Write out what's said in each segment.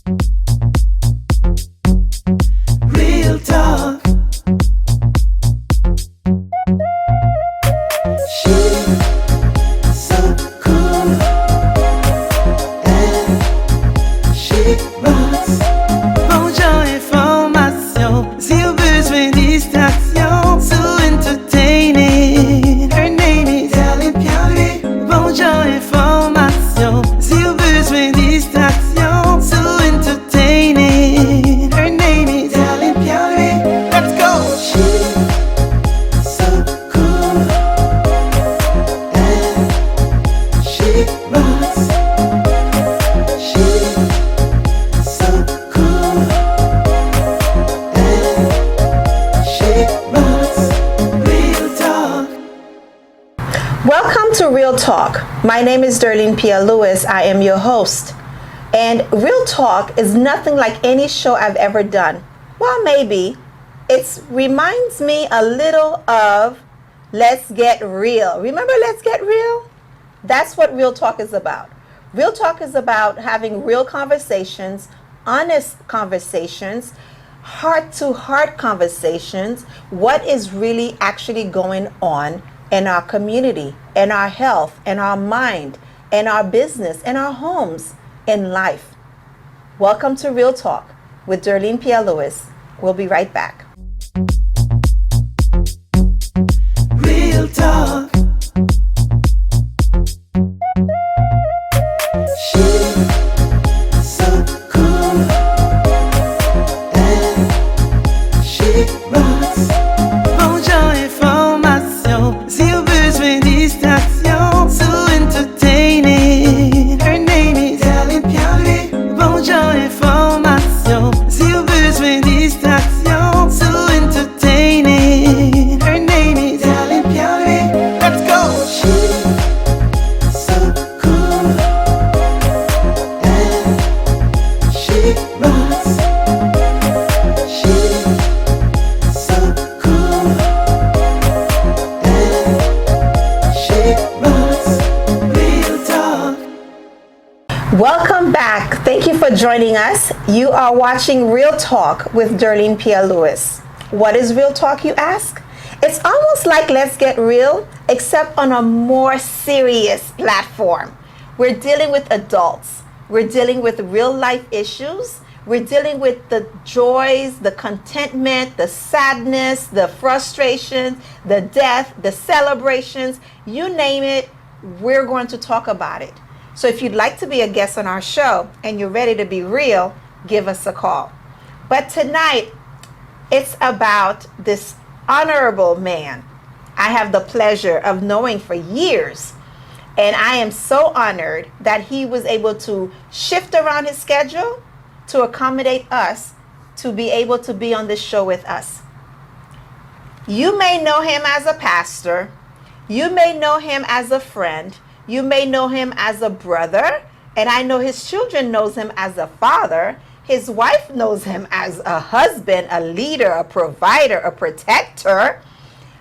Real talk. She's so cool and she rocks. Bonjour information, zéro besoin distraction. So entertaining. Her name is Darlene Pierre. Bonjour information, zéro besoin distraction. So entertaining. Her name is Darlene Pierre. Let's go. She's so cool and she rocks. She's so cool and she rocks. Real talk. Welcome to Real Talk. My name is DERLINE Lewis. I am your host. And Real Talk is nothing like any show I've ever done. Well, maybe. It reminds me a little of Let's Get Real. Remember Let's Get Real? That's what Real Talk is about. Real Talk is about having real conversations, honest conversations, heart-to-heart conversations, what is really actually going on in our community, in our health, in our mind, in our business, in our homes, in life. Welcome to Real Talk with DERLINE Lewis. We'll be right back. Real talk. She's so cool and she rocks. Bonjour information, zéro besoin distraction. So entertaining. Her name is Darlene Pierre. Bonjour information, zéro besoin distraction. So entertaining. Her name is Darlene Pierre. Let's go. She's so cool and she rocks. She's so cool and she rocks. Real talk. Welcome back. Thank you for joining us. You are watching Real Talk with DERLINE Lewis. What is Real Talk, you ask? It's almost like Let's Get Real, except on a more serious platform. We're dealing with adults. We're dealing with real life issues. We're dealing with the joys, the contentment, the sadness, the frustration, the death, the celebrations, you name it, we're going to talk about it. So if you'd like to be a guest on our show and you're ready to be real, give us a call. But tonight, it's about this honorable man I have the pleasure of knowing for years. And I am so honored that he was able to shift around his schedule to accommodate us to be able to be on this show with us. You may know him as a pastor. You may know him as a friend. You may know him as a brother. And I know his children knows him as a father. His wife knows him as a husband, a leader, a provider, a protector.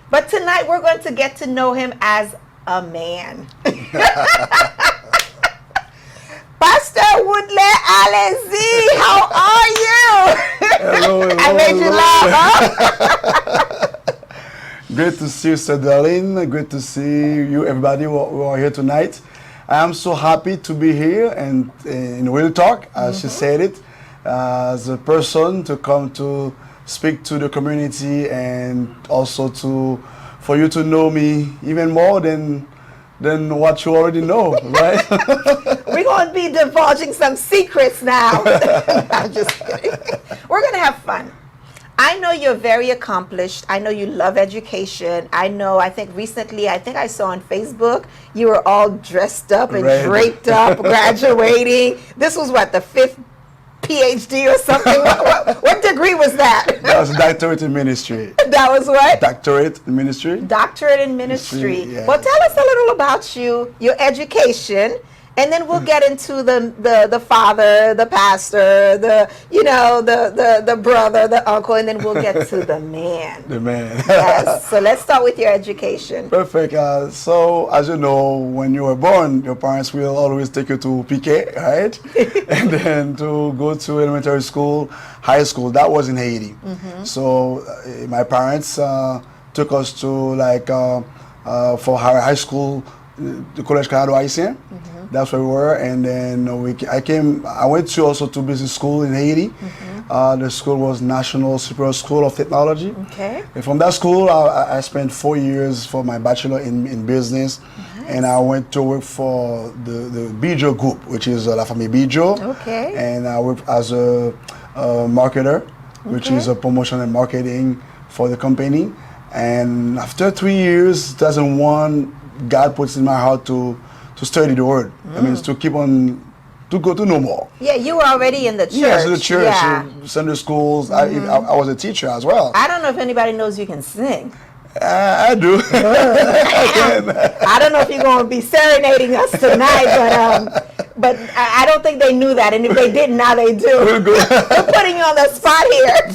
But tonight we're going to get to know him as a man. Pastor Woodley ALIZE, how are you? Hello, I made you laugh, huh? Great to see you, Sister DERLINE. Great to see you, everybody who are here tonight. I am so happy to be here and in Real Talk, as she said it, as a person to come to speak to the community and also for you to know me even more than what you already know, right? We're going to be divulging some secrets now. I'm just kidding. We're going to have fun. I know you're very accomplished. I know you love education. I think recently, I saw on Facebook, you were all dressed up and draped up, graduating. This was what, the 5th PhD or something? What degree was that? That was doctorate in ministry. That was what? Doctorate in ministry. Doctorate in ministry. Yeah. Well, tell us a little about you, your education, And then we'll get into the father, the pastor, the brother, the uncle, and then we'll get to the man. The man. Yes. So let's start with your education. Perfect. So as you know, when you were born, your parents will always take you to PIERRE, right? And then to go to elementary school, high school. That was in Haiti. So my parents took us to for high school, the Collège Canado Haïtien. That's where we were, and then I went to business school in Haiti. The school was National Superior School of Technology. Okay. And from that school, I spent 4 years for my bachelor in business. Nice. And I went to work for the Bijo Group, which is La Famille Bijo. Okay. And I worked as a marketer, which is a promotion and marketing for the company. And after 3 years, 2001, God puts in my heart to study the word. I mean, to keep on, to go to know more. Yeah, you were already in the church. Yes, in the church, Yeah. Sunday schools. I was a teacher as well. I don't know if anybody knows you can sing. I do. I don't know if you're going to be serenading us tonight, but I don't think they knew that. And if they didn't, now they do. We're good. We're putting you on the spot here.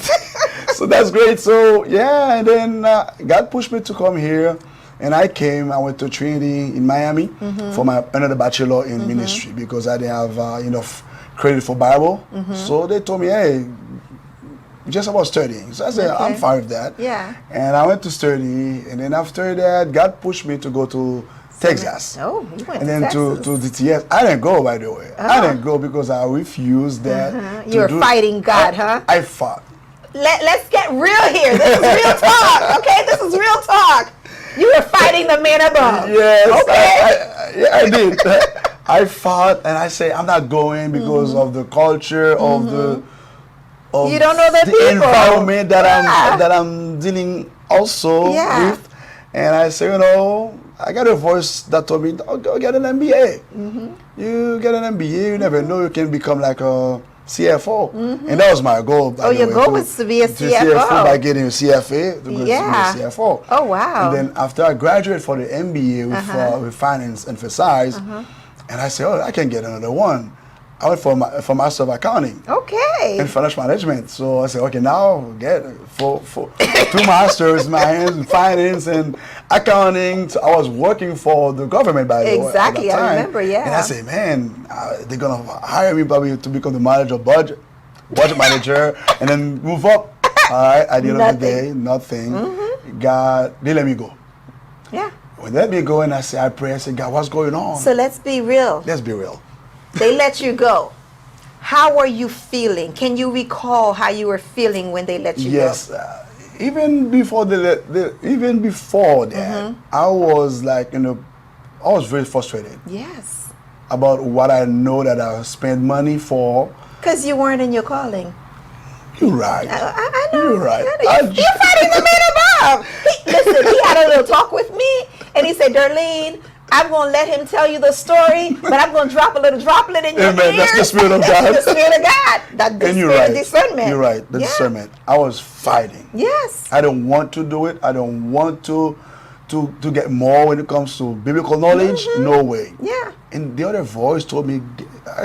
So that's great. So yeah, and then God pushed me to come here. And I went to Trinity in Miami for my another bachelor in ministry because I didn't have enough credit for Bible. So they told me, hey, just about studying. So I said, I'm fine with that. Yeah. And I went to study, and then after that, God pushed me to go to Texas. Oh, you went and then to to DTS. I didn't go, by the way. I didn't go because I refused that. You were fighting God, huh? I fought. Let's get real here. This is real talk, okay? This is real talk. You were fighting the man above. Yes, okay. I did. I fought, and I say I'm not going because of the culture of you don't know the people. Environment that I'm dealing also with, and I say, I got a voice that told me, oh, go get an MBA. You get an MBA, you never know, you can become like a CFO. And that was my goal. Oh, your goal was to be a CFO. By getting a CFA, to be a CFO. Oh, wow. And then after I graduated for the MBA with finance emphasized, and I said, oh, I can get another one. I went for Master of Accounting. Okay. And Financial Management. So I said, okay, now get for 2 masters, in finance and accounting. So I was working for the government by the way. Exactly, I remember, yeah. And I said, man, they're gonna hire me probably to become the manager, budget manager, and then move up. All right, at the end of the day, nothing. God, they let me go. Yeah. When they let me go, and I pray, I said, God, what's going on? So let's be real. Let's be real. They let you go. How were you feeling? Can you recall how you were feeling when they let you go? Yes, even before that, I was I was very frustrated. Yes. About what I know that I spent money for. Because you weren't in your calling. You're right. I know. You're right. You're fighting the man above. Listen, he had a little talk with me, and he said, Darlene, I'm going to let him tell you the story, but I'm going to drop a little droplet in your ears. That's the Spirit of God. That's the Spirit of God. That's the Spirit of discernment. You're right. The discernment. I was fighting. Yes. I don't want to do it. I don't want to get more when it comes to biblical knowledge. No way. Yeah. And the other voice told me,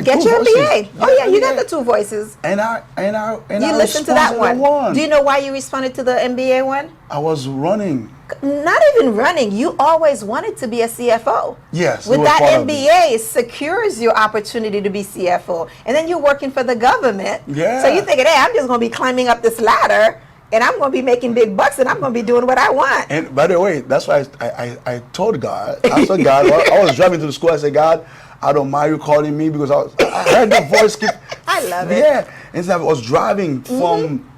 get your MBA. Oh yeah, you got the 2 voices. And you listened to that one. Do you know why you responded to the MBA one? I was running. Not even running. You always wanted to be a CFO. Yes. With that MBA, it secures your opportunity to be CFO. And then you're working for the government. Yeah. So you're thinking, hey, I'm just going to be climbing up this ladder, and I'm going to be making big bucks, and I'm going to be doing what I want. And by the way, that's why I told God, after God, I was driving to the school, I said, God, I don't mind you calling me because I heard the voice keep. I love it. Yeah. And so I was driving from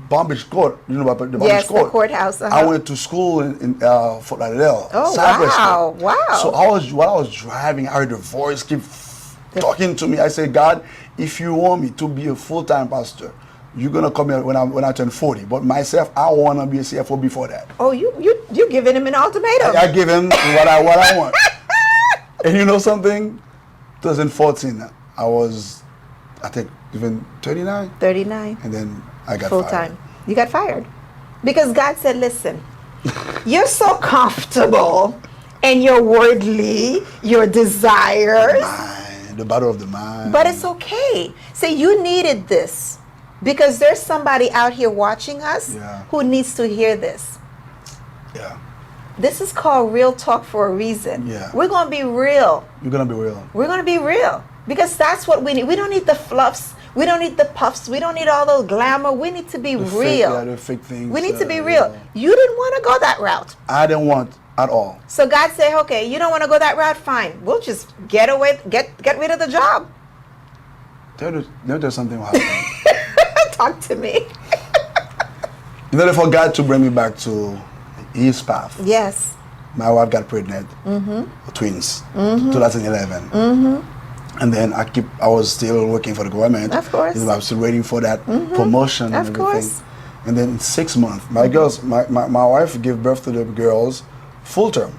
Bombage Court, the Bombage Court. Yes, the courthouse. I went to school in Fort Lauderdale. Oh, Southwest. Wow. So while I was driving, I heard the voice keep talking to me. I said, God, if you want me to be a full-time pastor, you're gonna come here when I turn 40. But myself, I wanna be a CFO before that. Oh, you giving him an ultimatum? I give him what I want. And you know something? 2014, I was, I think, even 39. 39. And then I got full fired. time. You got fired because God said, "Listen, you're so comfortable and your worldly, your desires. Mind, the battle of the mind. But it's okay. See, you needed this because there's somebody out here watching us Yeah. who needs to hear this. Yeah. This is called real talk for a reason. Yeah. We're going to be real. You're gonna be real. We're going to be real because that's what we need. We don't need the fluffs. We don't need the puffs. We don't need all the glamour. We need to be The real. Fake, yeah, the fake things. We need to be real. You didn't want to go that route. I didn't want at all. So God said, okay, you don't want to go that route? Fine. We'll just get rid of the job. Let me tell you something what happened. Talk to me. In order for God to bring me back to His path, Yes. my wife got pregnant, twins, 2011. And then I was still working for the government. Of course. You know, I was still waiting for that promotion and Of everything. course. And then in 6 months, my wife gave birth to the girls full term.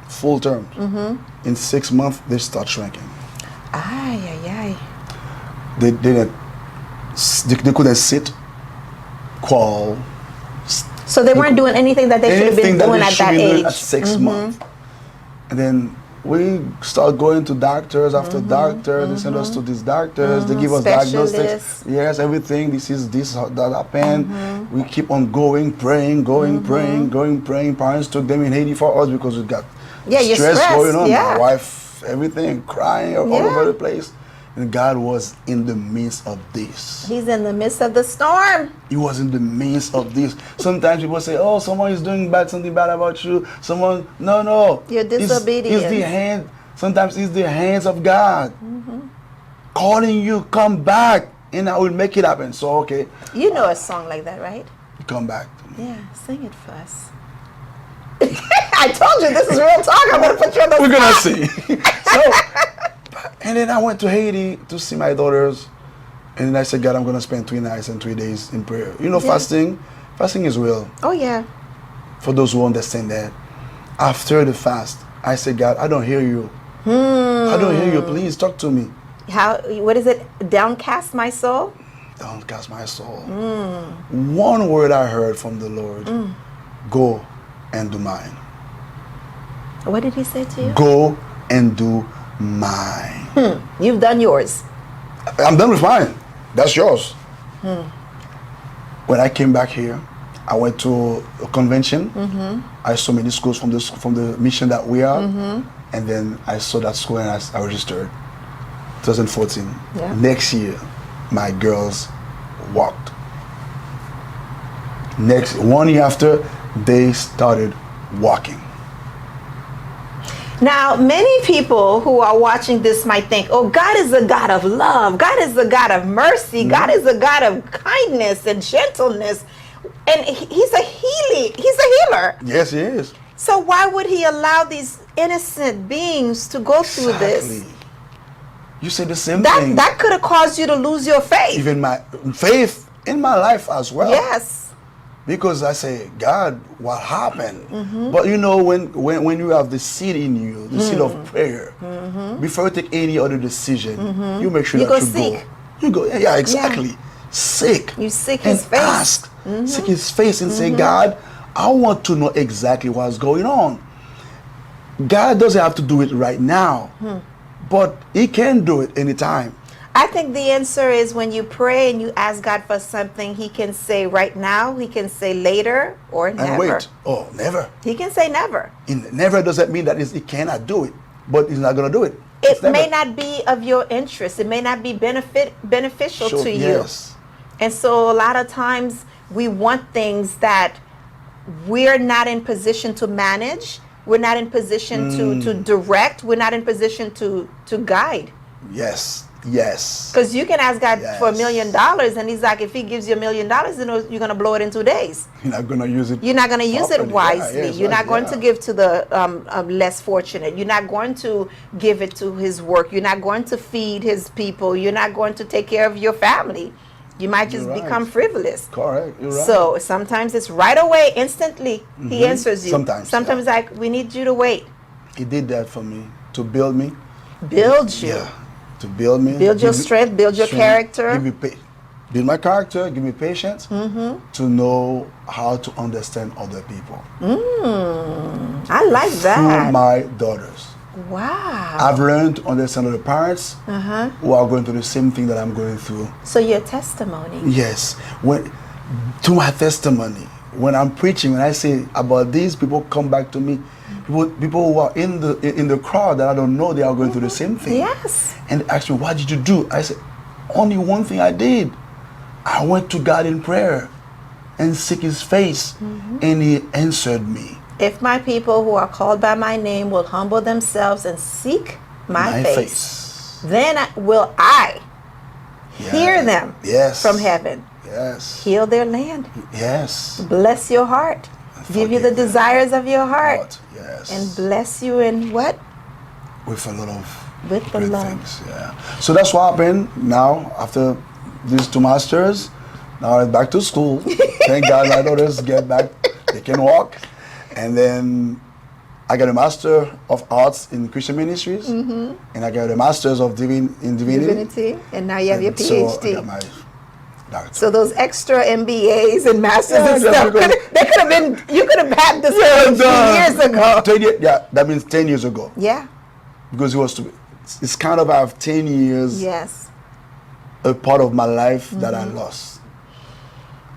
Full term. In 6 months, they start shrinking. Ay, ay, ay. They couldn't sit, crawl. So they weren't doing anything that they should have been doing at that age. At 6 months. And then we start going to doctors after doctors. They send us to these doctors. They give us Specialists. diagnostics. Yes, everything. This that happened. We keep on going, praying, praying. Parents took them in Haiti for us because we got you're stress stressed, going on. yeah. My wife, everything, crying all over the place. And God was in the midst of this. He's in the midst of the storm. He was in the midst of this. Sometimes people say, "Oh, someone is doing something bad about you." Someone, no. You're disobedient. It's the hand. Sometimes it's the hands of God calling you, come back, and I will make it happen. So okay, You know a song like that, right? come back to me. Yeah, sing it for us. I told you this is real talk. I'm gonna put you on the We're gonna spot. see. So, and then I went to Haiti to see my daughters, and then I said, God, I'm gonna spend 3 nights and 3 days in prayer. You know, fasting is real. Oh yeah. For those who understand that. After the fast, I said, God, I don't hear you. I don't hear you. Please talk to me. What is it? Downcast my soul? Don't cast my soul. One word I heard from the Lord, go and do mine. What did he say to you? Go and do mine. You've done yours. I'm done with mine. That's yours. When I came back here, I went to a convention. I saw many schools from the mission that we are. And then I saw that school and I registered. 2014. Yeah. Next year, my girls walked. Next 1 year after, they started walking. Now, many people who are watching this might think, oh, God is a God of love. God is a God of mercy. God is a God of kindness and gentleness. And he's a healer. Yes, he is. So why would he allow these innocent beings to go through this? Exactly. You say the same thing. That could have caused you to lose your faith. Even my faith in my life as well. Yes. Because I say, God, what happened? But you know, when you have the seed in you, the seed of prayer, before you take any other decision, you make sure You that go you seek. go. You go, yeah, exactly. Seek. You seek and his face. ask. Seek his face and say, God, I want to know exactly what's going on. God doesn't have to do it right now, but he can do it anytime. I think the answer is when you pray and you ask God for something, he can say right now, he can say later, or never. And wait. Oh, never. He can say never. Never doesn't mean that he cannot do it, but he's not going to do it. It may not be of your interest. It may not be beneficial to you. Yes. And so a lot of times we want things that we're not in position to manage. We're not in position to direct. We're not in position to guide. Yes. Yes. Because you can ask God for $1 Yes. million, and he's like, if he gives you $1 million, then you're going to blow it in 2 days. You're not going to use it. You're not going to use it properly. wisely. Yeah, yes, You're not going yeah. to give to the less fortunate. You're not going to give it to his work. You're not going to feed his people. You're not going to take care of your family. You might just You're right. become frivolous. Correct. You're right. So sometimes it's right away, instantly, he answers you. Sometimes, Sometimes yeah. like, we need you to wait. He did that for me, to build me. Build you. Yeah. To build me. Build your give me strength, build your character. build my character, give me patience to know how to understand other people. I like that. Through my daughters. Wow. I've learned to understand other parents who are going through the same thing that I'm going through. So your testimony. Yes. To my testimony, when I'm preaching, when I say about these, people come back to me. People who are in the crowd that I don't know, they are going through the same thing. Yes. And they ask me, what did you do? I said, only one thing I did. I went to God in prayer and seek his face, and he answered me. If my people who are called by my name will humble themselves and seek my face, then will I hear them from heaven. Yes. Heal their land. Yes. Bless your heart. Give you the desires of your heart. Yes. And bless you in what? With a lot of with the great love. things. Yeah. So that's what happened now after these 2 masters. Now I'm back to school. Thank God my daughters get back. They can walk. And then I got a Master of Arts in Christian Ministries. And I got a Master's of Divinity. And now you have your PhD. So I got my doctorate. So those extra MBAs and Masters and stuff, you could have had this years ago. 10 that means 10 years ago. Yeah. Because it's kind of, I have 10 years. Yes. A part of my life that I lost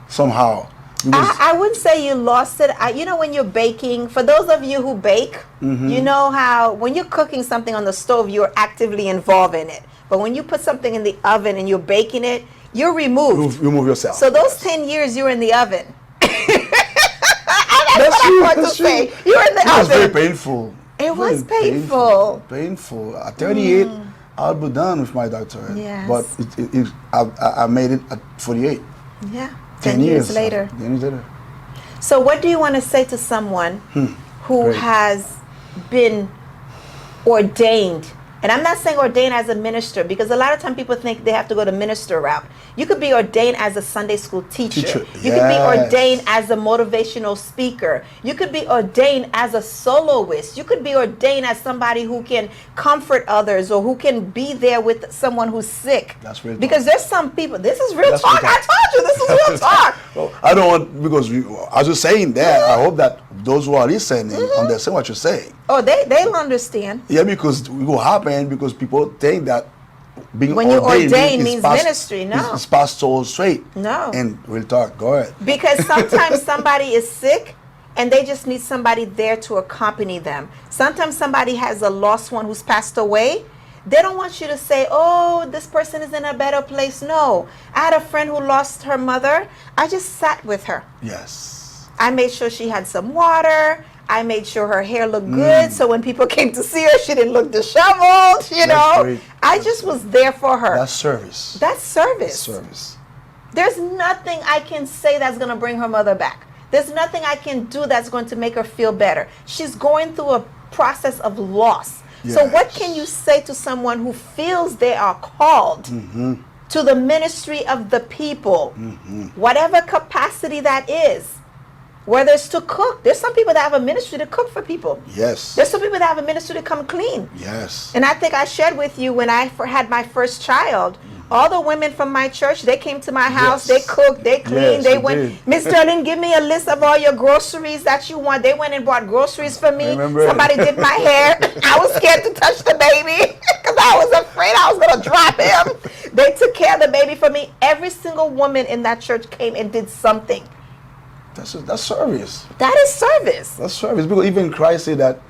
somehow. I wouldn't say you lost it. You know, when you're baking, for those of you who bake, you know how when you're cooking something on the stove, you're actively involved in it. But when you put something in the oven and you're baking it, you're removed. You remove yourself. So those 10 years, you're in the oven. That's what I want to say. You're in the oven. It was very painful. It was painful. Painful. At 38, I'll be done with my doctorate. Yes. But I made it at 48. Yeah. 10 years later. 10 years later. So what do you want to say to someone who has been ordained? And I'm not saying ordained as a minister, because a lot of times people think they have to go the minister route. You could be ordained as a Sunday school teacher. You could be ordained as a motivational speaker. You could be ordained as a soloist. You could be ordained as somebody who can comfort others or who can be there with someone who's sick. That's real talk. Because there's some people, this is real talk. I told you, this is real talk. Well, I don't want, because I was just saying that, I hope that those who are listening understand what you're saying. Oh, they'll understand. Yeah, because it will happen because people think that being when you ordained means ministry. No. It's pastoral straight. No. And we'll talk. Go ahead. Because sometimes somebody is sick and they just need somebody there to accompany them. Sometimes somebody has a lost one who's passed away. They don't want you to say, oh, this person is in a better place. No. I had a friend who lost her mother. I just sat with her. Yes. I made sure she had some water. I made sure her hair looked good, so when people came to see her, she didn't look disheveled, you know. Great. I just was there for her. That's service. That's service. Service. There's nothing I can say that's going to bring her mother back. There's nothing I can do that's going to make her feel better. She's going through a process of loss. Yes. So what can you say to someone who feels they are called to the ministry of the people, whatever capacity that is? Whether it's to cook. There's some people that have a ministry to cook for people. Yes. There's some people that have a ministry to come clean. Yes. And I think I shared with you when I had my first child, all the women from my church, they came to my house, they cooked, they cleaned, they went, Miss Darlene, give me a list of all your groceries that you want. They went and bought groceries for me. Somebody did my hair. I was scared to touch the baby because I was afraid I was going to drop him. They took care of the baby for me. Every single woman in that church came and did something. That's service. That is service. That's service. Because even Christ said that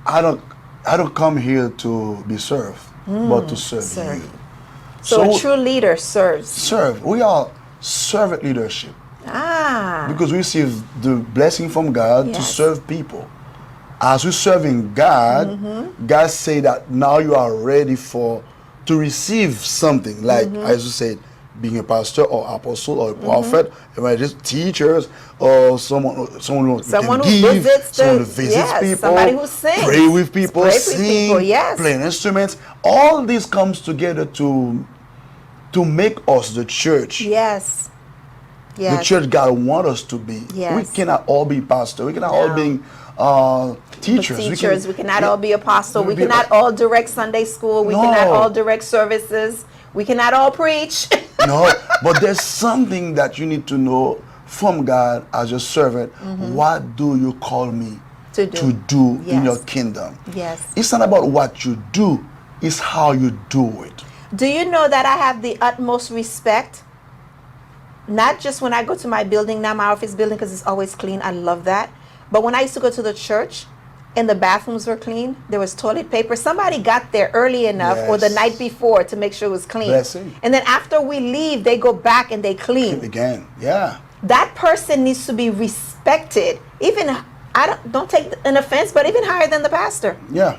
I don't come here to be served, but to serve you. So a true leader serves. Serve. We are servant leadership. Because we receive the blessing from God to serve people. As we're serving God, God say that now you are ready to receive something. Like as you said, being a pastor or apostle or a prophet, just teachers or someone who visits people, somebody who sings, pray with people, sing, play instruments. All this comes together to make us the church. Yes. The church God wants us to be. We cannot all be pastors. We cannot all be teachers. We cannot all be apostles. We cannot all direct Sunday school. We cannot all direct services. We cannot all preach. No, but there's something that you need to know from God as your servant. What do you call me To do. in your Yes. kingdom? Yes. It's not about what you do, it's how you do it. Do you know that I have the utmost respect? Not just when I go to my building now, my office building, because it's always clean. I love that. But when I used to go to the church and the bathrooms were clean, there was toilet paper. Somebody got there early enough or the Yes. night before to make sure it was clean. Blessing. And then after we leave, they go back and they clean. Again, yeah. That person needs to be respected. Even, I don't take an offense, but even higher than the pastor. Yeah.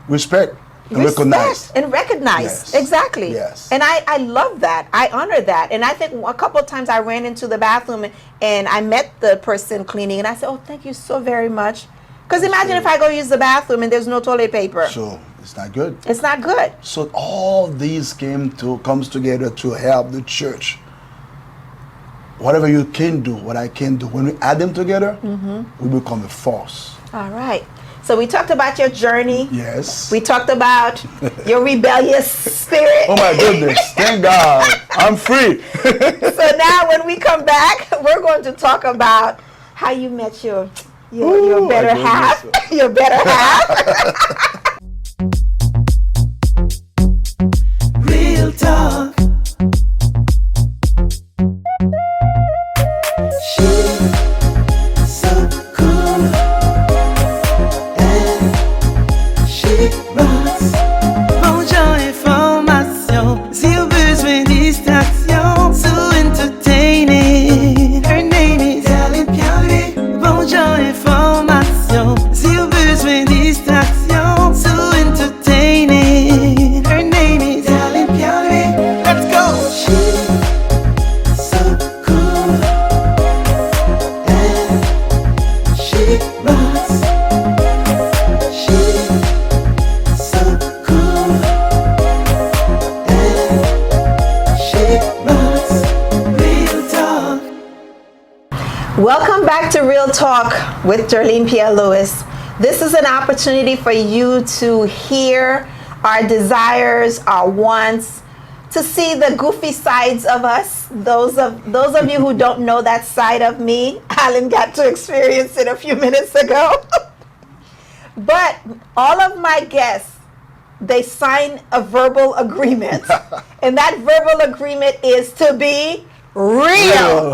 Respect and Respect recognize. and recognize. Yes. Exactly. Yes. And I love that. I honor that. And I think a couple of times I ran into the bathroom and I met the person cleaning and I said, oh, thank you so very much. Because imagine if I go use the bathroom and there's no toilet paper. So it's not good. It's not good. So all these comes together to help the church. Whatever you can do, what I can do, when we add them together, we become a force. All right. So we talked about your journey. Yes. We talked about your rebellious spirit. Oh my goodness! Thank God, I'm free. So now when we come back, we're going to talk about how you met your Ooh, better my half. goodness. Your better half. Real talk. She's so cool and she rocks. Bonjour information, si au besoin distraction, so entertaining. Her name is Darlene Pierre. Bonjour information, si au besoin distraction, so entertaining. Her name is Darlene Pierre. Let's go. She's so cool and she rocks. She's so cool and she rocks. Real talk. Welcome back to Real Talk with Darlene Pierre-Louis. This is an opportunity for you to hear our desires, our wants, to see the goofy sides of us. Those of you who don't know that side of me, Alan got to experience it a few minutes ago. But all of my guests, they sign a verbal agreement. And that verbal agreement is to be real.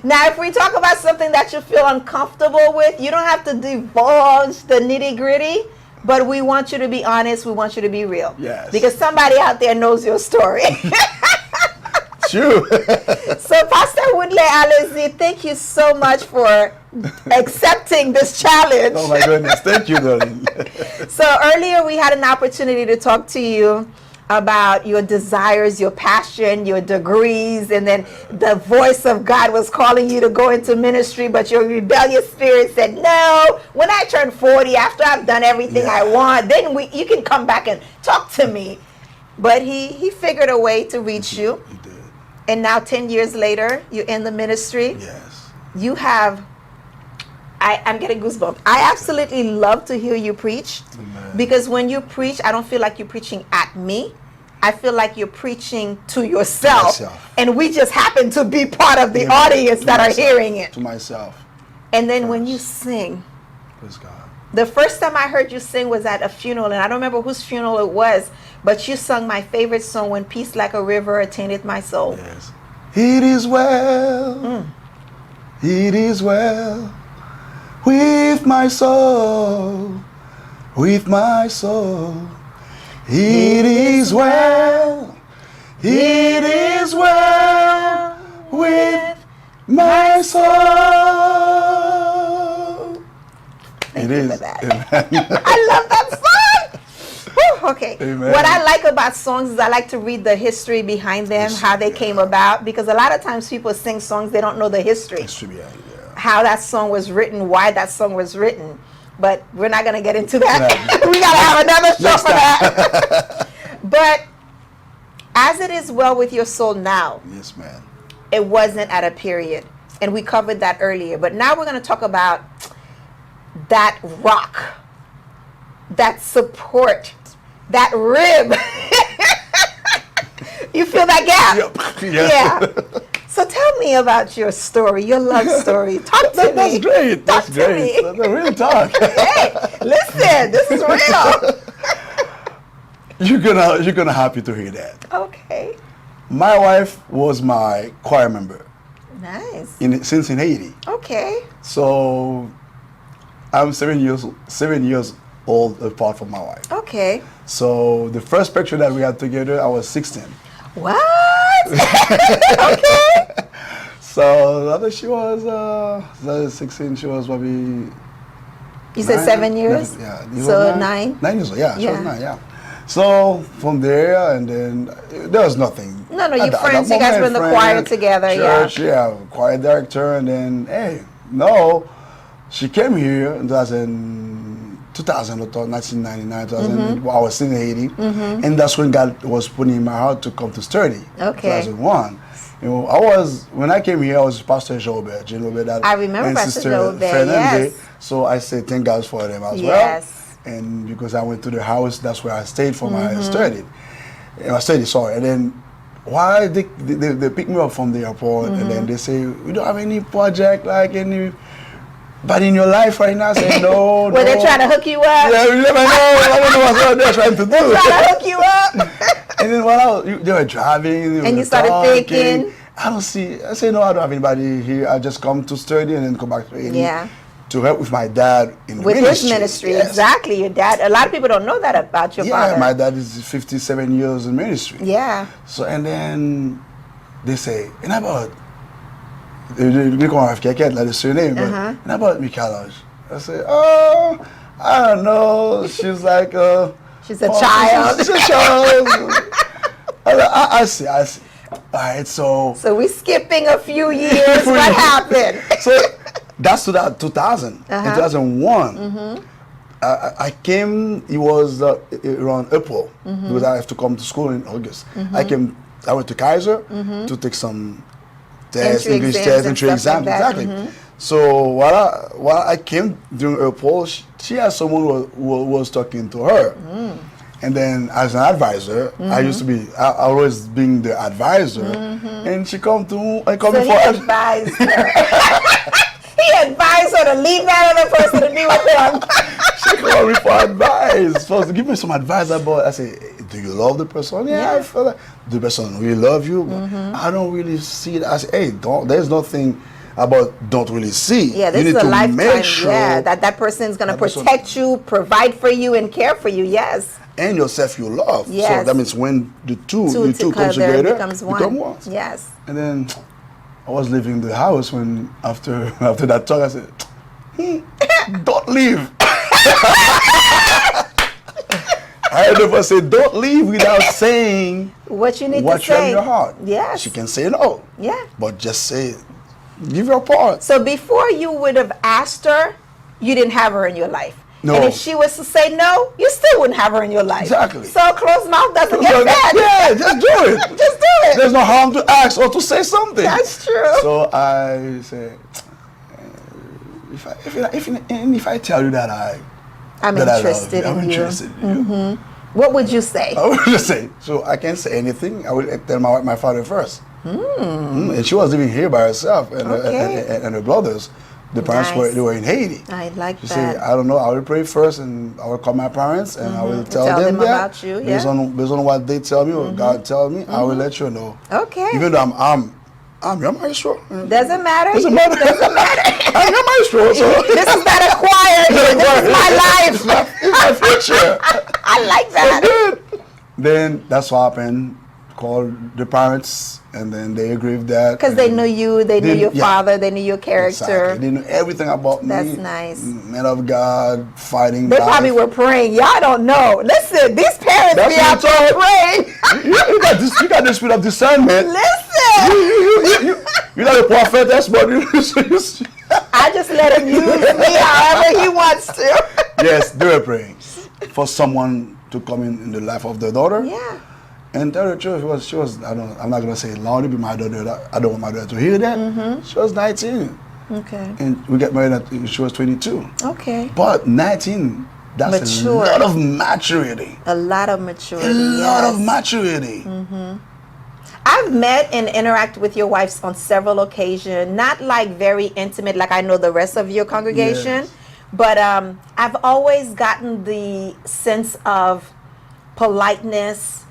Now, if we talk about something that you feel uncomfortable with, you don't have to divulge the nitty-gritty, but we want you to be honest. We want you to be real. Yes. Because somebody out there knows your story. True. So, Pastor Woodley Alize, thank you so much for accepting this challenge. Oh my goodness! Thank you, darling. So earlier we had an opportunity to talk to you about your desires, your passion, your degrees, and then the voice of God was calling you to go into ministry, but your rebellious spirit said, no, when I turn 40, after I've done everything I want, then you can come back and talk to me. But he figured a way to reach you. He did. And now 10 years later, you're in the ministry. Yes. You have, I'm getting goosebumps. I absolutely love to hear you preach. Amen. Because when you preach, I don't feel like you're preaching at me. I feel like you're preaching to yourself. And we just happen to be part of the Amen. audience To that myself. are hearing it. To myself. And then when you sing, Praise God. the first time I heard you sing was at a funeral, and I don't remember whose funeral it was, but you sung my favorite song, When Peace Like a River Attended My Soul. Yes. It is well. It is well with my soul. With my soul. It is well. It is well with my soul. Thank It you is. for that. Amen. I love that song. Whew, okay. Amen. What I like about songs is I like to read the history behind them, how they came about, because a lot of times people sing songs, they don't know the history, It should be, yeah. how that song was written, why that song was written. But we're not going to get into that. We got to have another show Next for that. But as it is well with your soul now, Yes, man. it wasn't at a period. And we covered that earlier. But now we're going to talk about that rock, that support, that rib that gap. Yep. Yes. Yeah. So tell me about your story, your love story. Talk to me. That's great. Talk That's to great. me. That's a real talk. Hey, listen, this is real. You're gonna happy to hear that. Okay. My wife was my choir member Nice. since in Haiti. Okay. So I'm 7 years old apart from my wife. Okay. So the first picture that we had together, I was 16. What? Okay. So I think she was 16. She was probably. You said 7 years? Yeah. So 9? 9 years old. Yeah. She was Yeah. 9. Yeah. So from there, and then there was nothing. No, you At friends. that You guys were in the moment, choir friend, together. Church, yeah. Choir director, and then she came here in 1999, 2000. I was in Haiti, and that's when God was putting in my heart to come to study. Okay. 2001. When I came here, I was Pastor Jobert, that I remember and Pastor Sister Jobert, Fernandez. yes. So I say thank God for them as Yes. well. And because I went to the house, that's where I stayed for my study. And then why they pick me up from the airport, and then they say, we don't have any project, like but in your life right now. I say, no, Were they trying to hook you up? Yeah, you never know. I don't know what they're trying to do. Trying to hook you up? And then they were driving. And you started thinking? I say, no, I don't have anybody here. I just come to study and then come back to Haiti. Yeah. To help with my dad in With ministry. his ministry, Yes. exactly. Your dad. A lot of people don't know that about your father. Yeah, my dad is 57 years in ministry. Yeah. So, and then they say, and about, we can't have Keket, like the surname, but and about Michaela. I say, oh, I don't know. She's like She's a child. She's a child. I see. All right, so we're skipping a few years. What happened? So that's 2000. In 2001, I came. It was around April because I have to come to school in August. I went to Kaiser to take some tests, Entry English exams tests, and entry stuff like exams, that. exactly. So while I came during April, she had someone who was talking to her. And then as an advisor, I used to be, I always being the advisor, and she come So before he advised her. He advised her to leave that other person to be with him. She called me for advice. Supposed to give me some advice about. I say, do you love the person? Yeah, I feel like the person really love you. But I don't really see it. I say, hey, there's nothing about don't really see. Yeah, this you is need a to lifetime. make sure that person is going to protect you, provide for you, and care for you. Yes. and yourself you love. Yes. So that means when the two comes together together, becomes one. become one. Yes. And then I was leaving the house when after that talk I said, don't leave. I heard her say, don't leave without saying What you need what to you have say. in your heart. Yes. She can say no. Yeah. But just say, give your part. So before you would have asked her, you didn't have her in your life. No. And if she was to say no, you still wouldn't have her in your life. Exactly. So a closed mouth doesn't get fed. Yeah, just do it. Just do it. There's no harm to ask or to say something. That's true. So I say, if I tell you that I'm that interested I love you, I'm in you. interested in you. What would you say? I would just say, so I can't say anything. I will tell my father first. And she was living here by herself and, and her brothers. The parents Nice. were in Haiti. I like She that. said, I don't know, I will pray first and I will call my parents and I will tell them that. about you, Based on what they tell me or God tell me, I will let you know. Okay. Even though I'm your maestro. Doesn't matter. Doesn't matter. Doesn't matter. I'm your maestro. So. This is not a choir. This is my life. It's my future. I like that. Good. Then that's what happened. Called the parents, and then they agreed with that. Because they knew you, they knew your yeah. father, they knew your character. Exactly. They knew everything about me. That's nice. Man of God, fighting. They life. probably were praying. Y'all don't know. Listen, these parents That's be out what I'm there praying. You got this. You got the spirit of discernment. Listen. You're not a prophetess, but you. I just let him use me however he wants to. Yes, they were praying for someone to come in the life of their daughter. Yeah. And tell the truth, she was. I'm not gonna say it loudly, but my daughter. I don't want my daughter to hear that. She was 19. Okay. And we got married at she was 22. Okay. But 19, that's Mature. a lot of maturity. A lot of maturity. A lot of maturity. I've met and interacted with your wives on several occasions, not like very intimate like I know the rest of your congregation, Yes. but I've always gotten the sense of politeness,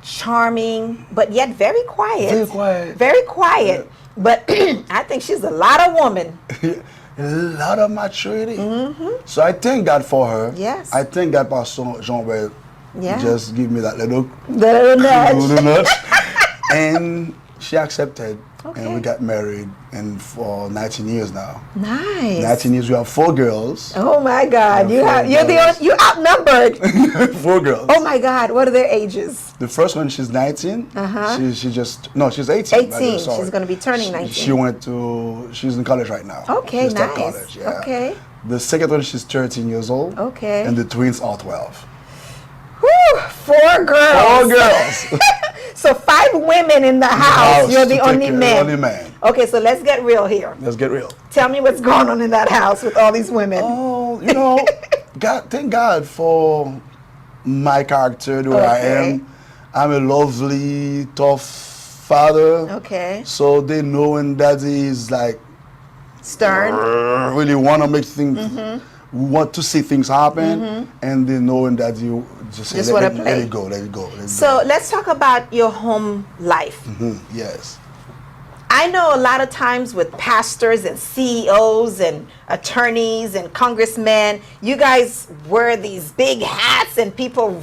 charming, but yet very quiet. Very quiet. Very quiet. But I think she's a lot of woman. A lot of maturity. So I thank God for her. Yes. I thank God Pastor Jean will Yeah. just give me that little The nudge. nudge. And she accepted. Okay. And we got married and for 19 years now. Nice. 19 years, we have 4 girls. Oh my God! Yeah, You're outnumbered. 4 girls. Oh my God! What are their ages? The first one, she's 19. Uh-huh. She's 18. 18. She's going to be turning 19. She's in college right now. Okay, She started nice. college, yeah. Okay. The second one, she's 13 years old. Okay. And the twins are 12. Whew, 4 girls. 4 girls. So 5 women in the house. You're the to only take care, man. Only man. Okay, so let's get real here. Let's get real. Tell me what's going on in that house with all these women. Oh, thank God for my character, the way I Okay. am. I'm a lovely, tough father. Okay. So they know when daddy is like Stern. really want to make things, want to see things happen, and they know when daddy just say, Just let wanna play. it go, let it go. Let it So go. let's talk about your home life. Yes. I know a lot of times with pastors and CEOs and attorneys and congressmen, you guys wear these big hats and people,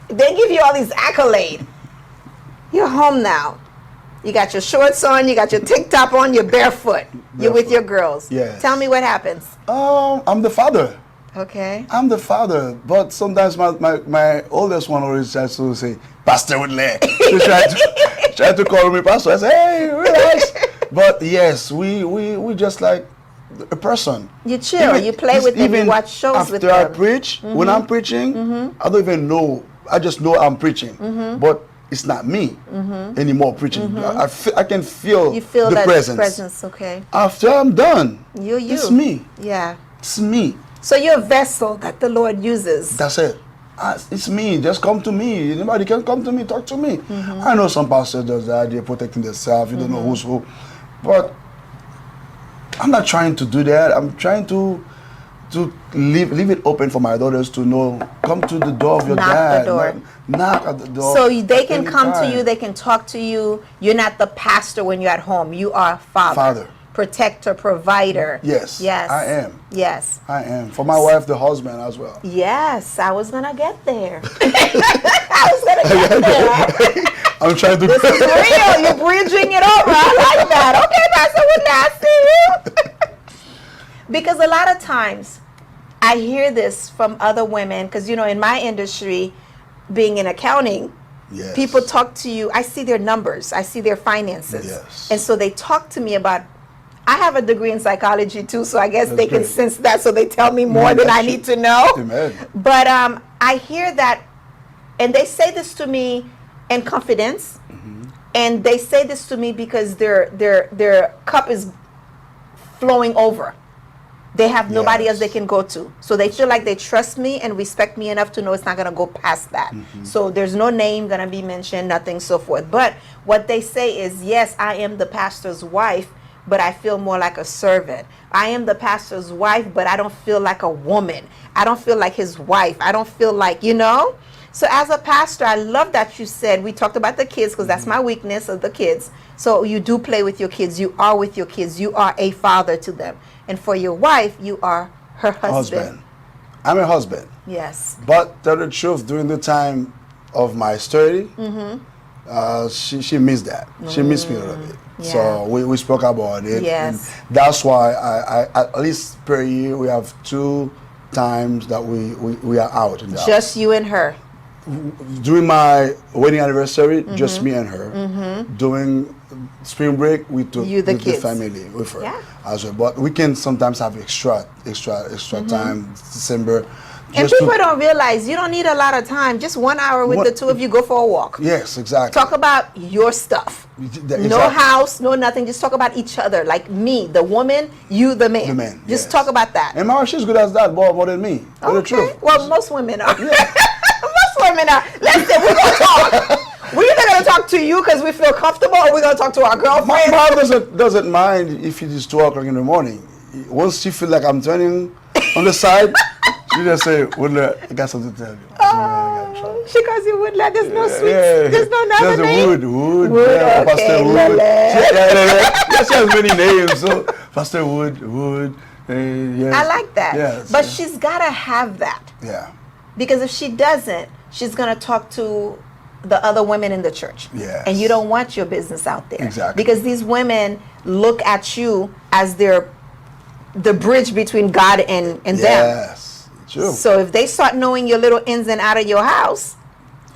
they give you all these accolades. You're home now. You got your shorts on, you got your tank top on, you're barefoot. You're with Barefoot. your girls. Yes. Tell me what happens. I'm the father. Okay. I'm the father, but sometimes my oldest one always tries to say, Pastor Woodley. She try to call me Pastor. I say, hey, relax. But yes, we just like a person. You chill, you play with them, you even watch shows with after I them. preach, when I'm preaching, I don't even know. I just know I'm preaching. But it's not me anymore preaching. I can feel, You feel the that presence. Okay. After I'm done, You. it's me. Yeah. It's me. So you're a vessel that the Lord uses. That's it. It's me. Just come to me. Anybody can come to me, talk to me. I know some pastors does that. They're protecting themselves. You don't know who's who. But I'm not trying to do that. I'm trying to leave it open for my daughters to know. Come to the door of your Knock the dad. door. Knock at the door. So they at can any come to time. you, they can talk to you. You're not the pastor when you're at home. You are father. Father. Protector, provider. Yes. Yes. I am. Yes. I am. For my wife, the husband as well. Yes, I was gonna get there. I was gonna get there. I'm trying to. This is real. You're bridging it over. I like that. Okay, Pastor Woodley, I see you. Because a lot of times, I hear this from other women. Because in my industry, being in accounting, Yes. people talk to you. I see their numbers. I see their finances. Yes. And so they talk to me about. I have a degree in psychology too, so I guess That's they can great. sense that. So they tell me more than I need to know. Amen. But I hear that, and they say this to me in confidence, and they say this to me because their cup is flowing over. They have nobody else they Yes. can go to, so they feel like they trust me and respect me enough to know it's not going to go past that. So there's no name going to be mentioned, nothing, so forth. But what they say is, yes, I am the pastor's wife, but I feel more like a servant. I am the pastor's wife, but I don't feel like a woman. I don't feel like his wife. I don't feel like, So as a pastor, I love that you said, we talked about the kids because that's my weakness of the kids. So you do play with your kids. You are with your kids. You are a father to them. And for your wife, you are her husband. I'm a husband. Yes. But tell the truth, during the time of my study, she missed that. She missed me a little bit. Yeah. So we spoke about it. Yes. And that's why I at least per year we have 2 times that we are out in the Just you and her. During my wedding anniversary, just me and her. During spring break, we took You, the the kids. family with her Yeah. as well. But we can sometimes have extra time, December. And just to- people don't realize you don't need a lot of time. Just 1 hour with What- the two of you, go for a walk. Yes, exactly. Talk about your stuff. Exactly. No house, no nothing. Just talk about each other. Like me, the woman, you, the man. The man, Just yes. talk about that. And my wife, she's good as that, more than me. Tell the truth. Well, most women are. Most women are. Listen, we're going to talk. We're either going to talk to you because we feel comfortable, or we're gonna talk to our My girlfriend? mom doesn't mind if it is 2 o'clock in the morning. Once she feel like I'm turning on the side, she just say, "Woodler, I got something to tell you." Oh, she calls you Woodler. There's no sweet. Yeah. There's no There's another a name. Wood, yeah, okay, Pastor Wood. Lele. She has many names. So Pastor Wood, yes. I like that. Yes, But yeah. she's gotta have that, Yeah, because if she doesn't, she's gonna talk to the other women in the church. Yes. And you don't want your business out there. Exactly. Because these women look at you as the bridge between God and them. yes, true. So if they start knowing your little ins and out of your house,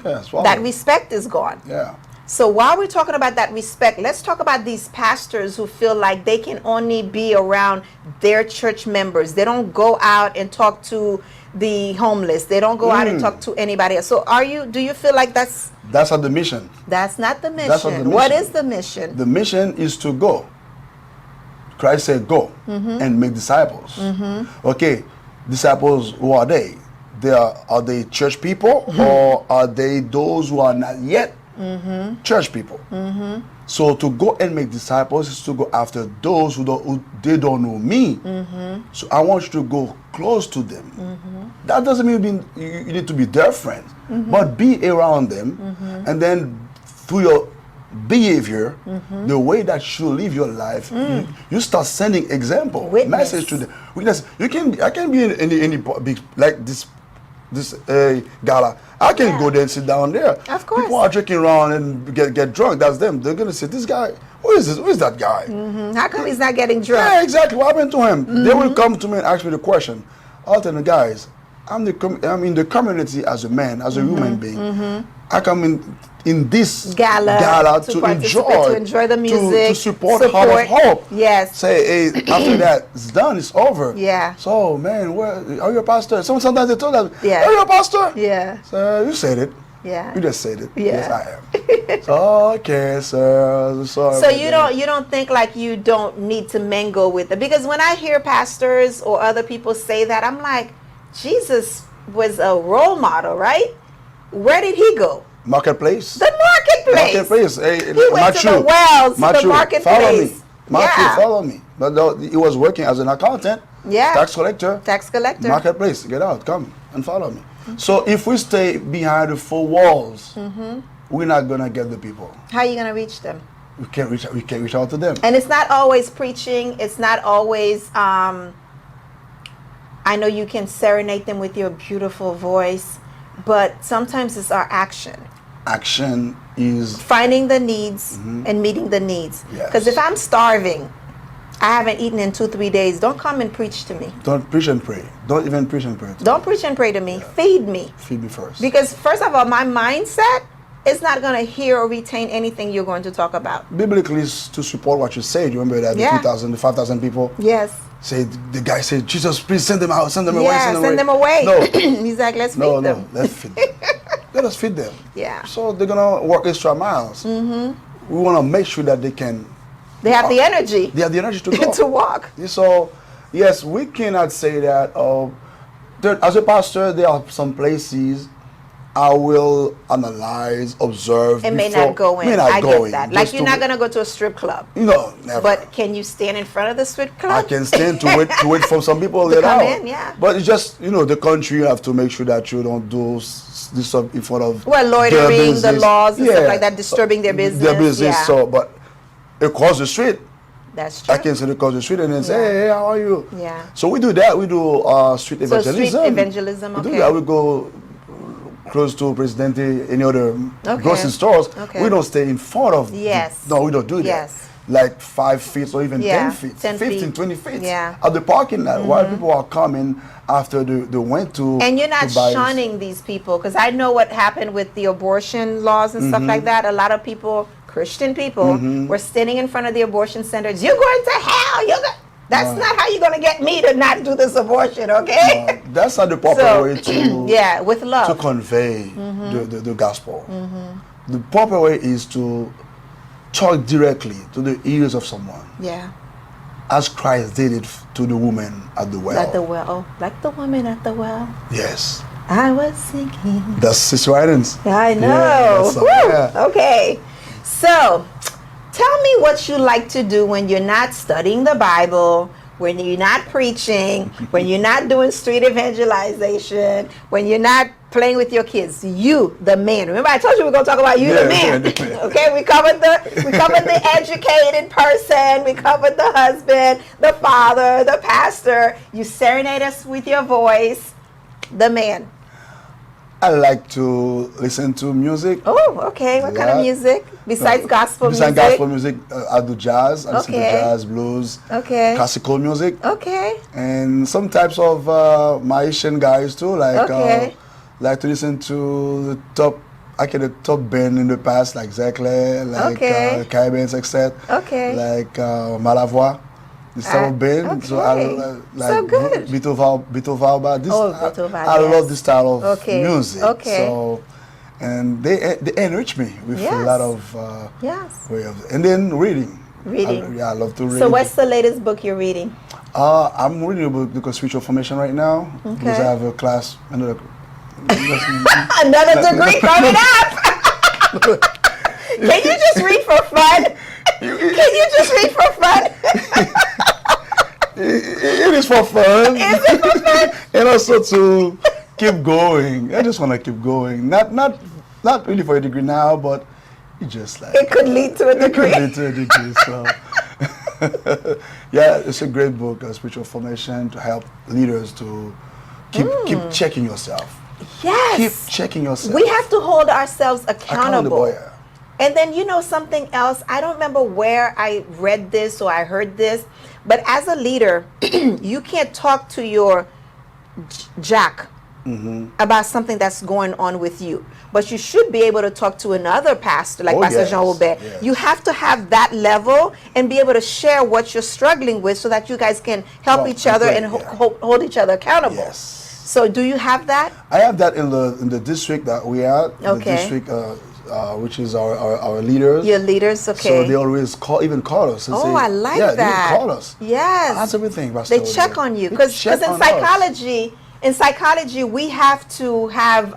Yes, wow. that respect is gone. Yeah, So while we're talking about that respect, let's talk about these pastors who feel like they can only be around their church members. They don't go out and talk to the homeless. They don't go out and talk to anybody else. So do you feel like that's that's not the mission. not the mission? That's not the What mission. is the mission? The mission is to go. Christ said, "Go and make disciples." Okay, disciples. Who are they? Are they church people, or are they those who are not yet church people? So to go and make disciples is to go after those who they don't know me. So I want you to go close to them. That doesn't mean you need to be their friends, but be around them, and then through your behavior, the way that you live your life, you start sending example, Witness. message to them. Witness. I can be in any big like this gala. I can go there and sit down there. Of course. People are drinking around and get drunk. That's them. They're gonna say, "This guy, who is this? Who is that guy?" How come he's not getting drunk? Yeah, exactly. What happened to him? They will come to me and ask me the question. I'll tell them, guys, I'm in the community as a man, as a human being. I come in this Gala to to participate, to enjoy the music, to support Heart of Hope. Yes. Say, hey, after that, it's done, it's over. Yeah. So, man, are you a pastor? Sometimes they told us, Yeah. are you a pastor? Yeah. So, you said it. Yeah. You just said it. Yeah. Yes, I am. So, okay, sir. Sorry. So you don't think like you don't need to mingle with it? Because when I hear pastors or other people say that, I'm like, Jesus was a role model, right? Where did he go? Marketplace. The marketplace. Marketplace. Hey, He went to the wells, to the marketplace. Follow me. Matthew, Yeah. follow me. But no, he was working as an accountant, Yeah. tax collector, Tax collector. marketplace. Get out, come and follow me. So if we stay behind the four walls, we're not gonna get the people. How are you going to reach them? We can't reach out to them. And it's not always preaching. It's not always, I know you can serenade them with your beautiful voice, but sometimes it's our action. Action is Finding the needs and meeting the needs. Yes. Because if I'm starving, I haven't eaten in 2-3 days, don't come and preach to me. don't preach and pray. Don't even preach and pray. Don't preach and pray to me. Feed me. Feed me first. Because first of all, my mindset is not going to hear or retain anything you're going to talk about. Biblically, is to support what you said. You remember that Yeah. the 2,000, the 5,000 people. Yes. Say the guy said, "Jesus, please send them out, send them away, Yeah, send them away. No, He's like, let's no, feed no, them. let's feed them. Let us feed them. Yeah. So they're gonna work extra miles. We want to make sure that they They have the energy have the energy to go. to walk. So yes, we cannot say that. As a pastor, there are some places I will analyze, observe. It may before- not go in. May not I go get in, that. Like just you're to- not going to go to a strip club. No, never. But can you stand in front of the strip I club? can stand to wait for some people To to get come out. in, yeah. But it's just the country. You have to make sure that you don't do this stuff in front of Well, their loitering, the business. laws and stuff Yeah. like that, disturbing their business. Their business. Yeah. So, but across the street, That's true. I can sit across the street and then say, Yeah. "Hey, how are you?" Yeah. So we do that. We do street So street evangelism. evangelism, We okay. do that. We go close to Presidente, any other Okay. grocery stores. Okay. We don't stay in front of. Yes. No, we don't do that. Yes. Like 5 feet or even Yeah, 10 feet, 10 15, feet. 20 feet Yeah. at the parking lot while people are coming after they went to. And you're not to buy- shunning these people, because I know what happened with the abortion laws and stuff like that. A lot of people, Christian people, were standing in front of the abortion centers. You're going to hell. That's not how you're going to get me to not do this abortion, okay? That's not the proper So, way to yeah, with love. to convey the gospel. The proper way is to talk directly to the ears of someone, Yeah. as Christ did it to the woman at the well. At the well. Oh, like the woman at the well. Yes, I was sinking. that's Sister Idens. I know. Yeah, that's, Woo! yeah. Okay. So, tell me what you like to do when you're not studying the Bible, when you're not preaching, when you're not doing street evangelization, when you're not playing with your kids. You, the man. Remember, I told you we're going to talk about you, the man. Okay, we covered the educated person. We covered the husband, the father, the pastor. You serenade us with your voice. The man. I like to listen to music. Oh, okay. What kind of music? Besides gospel music? Besides gospel music, I do jazz. I listen to jazz, blues, classical music. Okay. And some types of Malaysian guys too. Like to listen to the top band in the past, like Zekle, like Caribbean Sextet, like Malavoie. This type of band, so I like Bito Valba. I love this style of music. So, and they enrich me with a lot of way of, and then reading. I love to read. So, what's the latest book you're reading? I'm reading a book because spiritual formation right now because I have a class another degree coming up. Can you just read for fun? Can you just read for fun? It is for fun. Is it for fun? And also to keep going. I just want to keep going. Not really for a degree now, but it just like it could lead to a degree. It could lead to a degree. So yeah, it's a great book, Spiritual Formation, to help leaders to keep checking yourself. Yes. Keep checking yourself. We have to hold ourselves accountable. Yeah. And then something else, I don't remember where I read this or I heard this, but as a leader, you can't talk to your jack about something that's going on with you. But you should be able to talk to another pastor, like Pastor Jean Aubert. Yes. You have to have that level and be able to share what you're struggling with so that you guys can help each other and hold each other accountable. Yes. So do you have that? I have that in the district that we are. The district, which is our leaders. Your leaders, okay. So they always call us. And say, I like that. They call us. Yes. That's everything. They check on you. Because in psychology, we have to have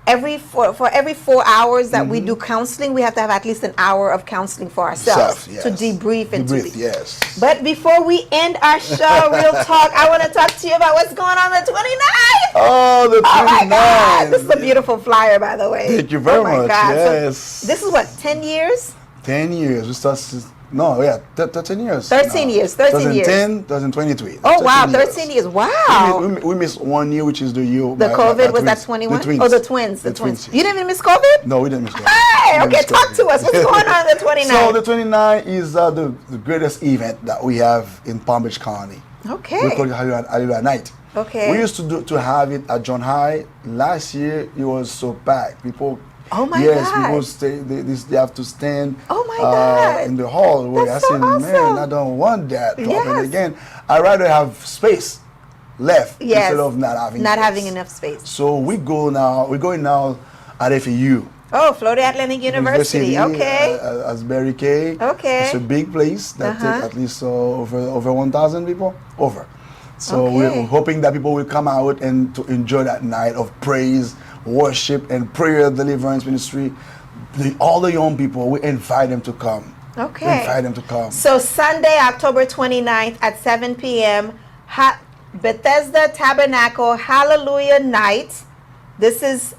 for every 4 hours that we do counseling, we have to have at least an hour of counseling for ourselves to debrief and yes. But before we end our show, Real Talk, I want to talk to you about what's going on the 29th. Oh, the 29th. Oh my God. This is a beautiful flyer, by the way. Thank you very much. God. Yes. So this is what, 10 years? 10 years. We started. No, yeah, 13 years. 13 years. 13 years. 2010, 2023. Oh, wow, 13 years. Wow. We missed 1 year, which is the year. The COVID, was that 21? Oh, the twins. The twins. You didn't even miss COVID? No, we didn't miss COVID. Hey, okay, talk to us. What's going on the 29th? So the 29th is the greatest event that we have in Palm Beach County. Okay. We call it Hallelujah Night. Okay. We used to have it at John High. Last year, it was so packed. People. Oh my yes, God. people stay. They have to stand. Oh my God. In the hall. Where That's I so said, awesome. man, I don't want that to happen Yes. again. I'd rather have space left instead of not having enough space. So we're going now at FAU. Oh, Florida Atlantic University. Okay. Asbury K. Okay. It's a big place that takes at least over 1,000 people. So we're hoping that people will come out and to enjoy that night of praise, worship, and prayer deliverance ministry. All the young people, we invite them to come. Okay. We invite them to come. So Sunday, October 29th at 7 p.m., Bethesda Tabernacle Hallelujah Night. This is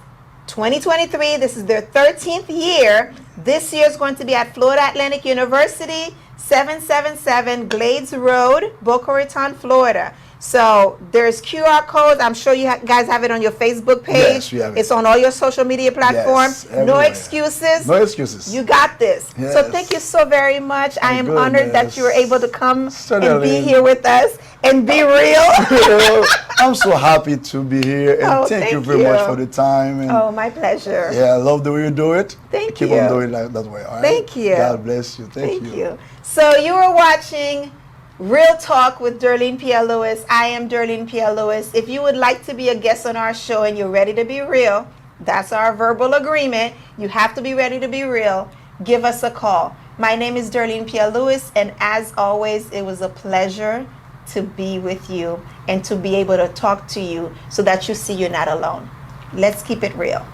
2023. This is their 13th year. This year is going to be at Florida Atlantic University, 777 Glades Road, Boca Raton, Florida. So there's QR codes. I'm sure you guys have it on your Facebook page. Yes, we have it. It's on all your social media platforms. Yes, no excuses. No excuses. You got this. Yes. So thank you so very much. I am honored that you were able to come and be here with us and be real. I'm so happy to be here, and thank you very much for the time. And my pleasure. Yeah, I love the way you do it. Thank you. Keep on doing it that way. All right? Thank you. God bless you. Thank you. So you were watching Real Talk with Darlene Pierre Lewis. I am Darlene Pierre Lewis. If you would like to be a guest on our show and you're ready to be real, that's our verbal agreement. You have to be ready to be real. Give us a call. My name is Darlene Pierre Lewis, and as always, it was a pleasure to be with you and to be able to talk to you so that you see you're not alone. Let's keep it real.